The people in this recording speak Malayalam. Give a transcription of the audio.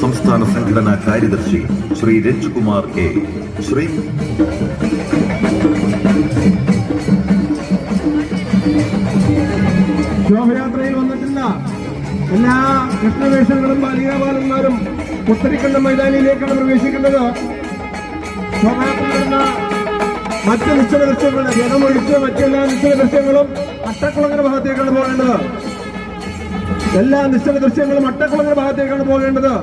സംസ്ഥാന സംഘടനാ കാര്യദർശി ശ്രീ രഞ്ജുകുമാർ എ. ശ്രീ ശോഭയാത്രയിൽ വന്നിട്ടുള്ള എല്ലാ കൃഷ്ണവേഷങ്ങളും ബാലികാബാലന്മാരും പുത്തരിക്കണ്ട മൈതാനിയിലേക്കാണ് പ്രവേശിക്കുന്നത്. ശോഭയാത്ര നടന്ന മറ്റ് നിശ്ചല ദൃശ്യങ്ങളുടെ ജനമൊഴിച്ച് മറ്റെല്ലാ നിശ്ചല ദൃശ്യങ്ങളും അട്ടക്കുളങ്ങര ഭാഗത്തേക്കാണ് പോകേണ്ടത്. എല്ലാ നിശ്ചല ദൃശ്യങ്ങളും അട്ടക്കുളങ്ങര ഭാഗത്തേക്കാണ് പോകേണ്ടത്.